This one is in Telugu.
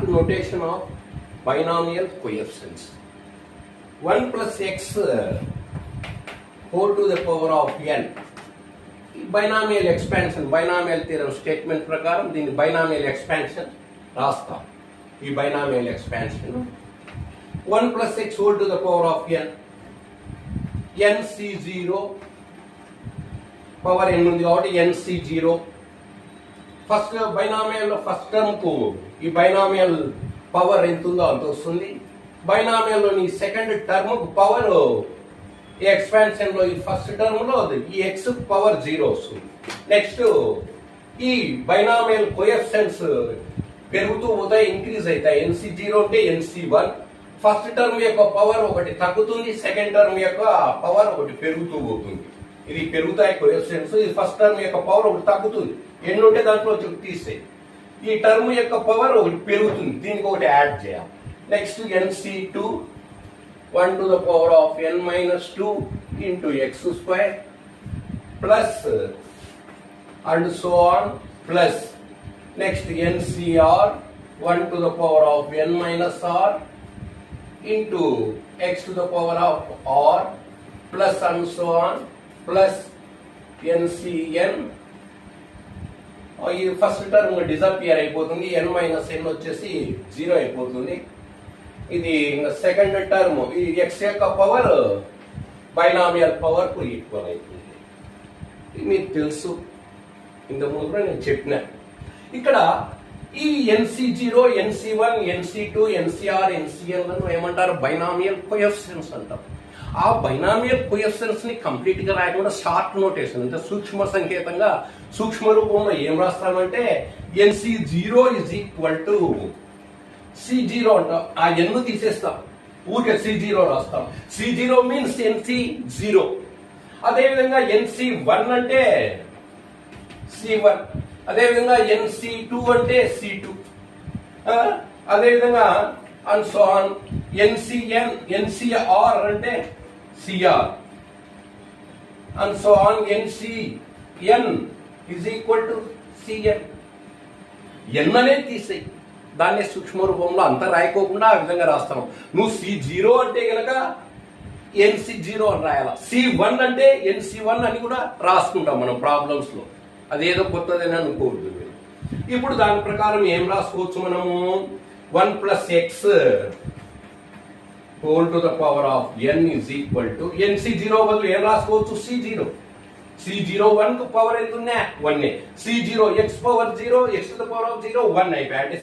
short notation of binomial coefficients. 1 plus x whole to the power of n. Binomial expansion, binomial theorem statement ప్రకారం దీన్ని బైనామియల్ ఎక్స్పాన్షన్ రాస్తాం. ఈ binomial expansion 1 plus x whole to the power of n, nc0 power n ఉంది కాబట్టి nc0. First binomial first term కు ఈ బైనామియల్ పవర్ ఎంత ఉందో అంత వస్తుంది. బైనామియల్ లోని సెకండ్ టర్మ్ కు పవర్ ఈ ఎక్స్పాన్షన్ లో ఈ ఫస్ట్ టర్మ్ లో ఈ x పవర్ 0 వస్తుంది. నెక్స్ట్ ఈ బైనామియల్ కోఎఫిషియెంట్స్ పెరుగుతూ పోతాయి, ఇంక్రీజ్ అవుతాయి. nc0 అంటే nc1. ఫస్ట్ టర్మ్ యొక్క పవర్ ఒకటి తగ్గుతుంది, సెకండ్ టర్మ్ యొక్క పవర్ ఒకటి పెరుగుతూ పోతుంది. ఇది పెరుగుతాయి కోఎఫిషియెంట్స్. ఈ ఫస్ట్ టర్మ్ యొక్క పవర్ ఒకటి తగ్గుతుంది, ఎన్ని ఉంటే దాంట్లో తీస్తే ఈ టర్మ్ యొక్క పవర్ ఒకటి పెరుగుతుంది, దీనికి ఒకటి యాడ్ చేయాలి. Next nc2 1 to the power of n minus 2 into x square plus and so on plus next ncr 1 to the power of n minus r into x to the power of r plus and so on plus ncn. ఈ ఫస్ట్ టర్మ్ డిజపియర్ అయిపోతుంది, n మైనస్ n వచ్చేసి 0 అయిపోతుంది. ఇది సెకండ్ టర్మ్ ఈ x యొక్క పవర్ బైనామియల్ పవర్ కు ఈక్వల్ అవుతుంది. ఇది మీకు తెలుసు, ఇంత ముందు నేను చెప్పిన. ఇక్కడ ఈ nc0 nc1 nc2 ncr ncn లను ఏమంటారు? బైనామియల్ కోఎఫిషియెంట్స్ అంటారు. ఆ బైనామియల్ కోఎఫిషియెంట్స్ ని కంప్లీట్ గా రాయకుండా షార్ట్ నోటేషన్ అంటే సూక్ష్మ సంకేతంగా సూక్ష్మ రూపంలో ఏం రాస్తామంటే nc0 is equal to c0 అంటాం. ఆ n తీసేస్తాం, ఊరికే c0 రాస్తాం. c0 means nc0. అదేవిధంగా nc1 అంటే c1, అదేవిధంగా nc2 అంటే c2, అదేవిధంగా and so on. ncn ncr అంటే cr and so on. ncn is equal to cn. n అనేది తీసేయి, దాన్ని సూక్ష్మ రూపంలో అంతా రాయకోకుండా ఆ విధంగా రాస్తాం. నువ్వు c0 అంటే గనక nc0 అని రాయాల, c1 అంటే nc1 అని కూడా రాసుకుంటాం మనం ప్రాబ్లమ్స్ లో. అదేదో కొత్తదని అనుకోవద్దు. ఇప్పుడు దాని ప్రకారం ఏం రాసుకోవచ్చు మనము? 1 plus x whole to the power of n is equal to nc0 బదులు ఏం రాసుకోవచ్చు? c0. c0 1 కు పవర్ ఎంత ఉన్నా 1. c0 x power 0 x to the power of 0 1 అయిపోయాయి.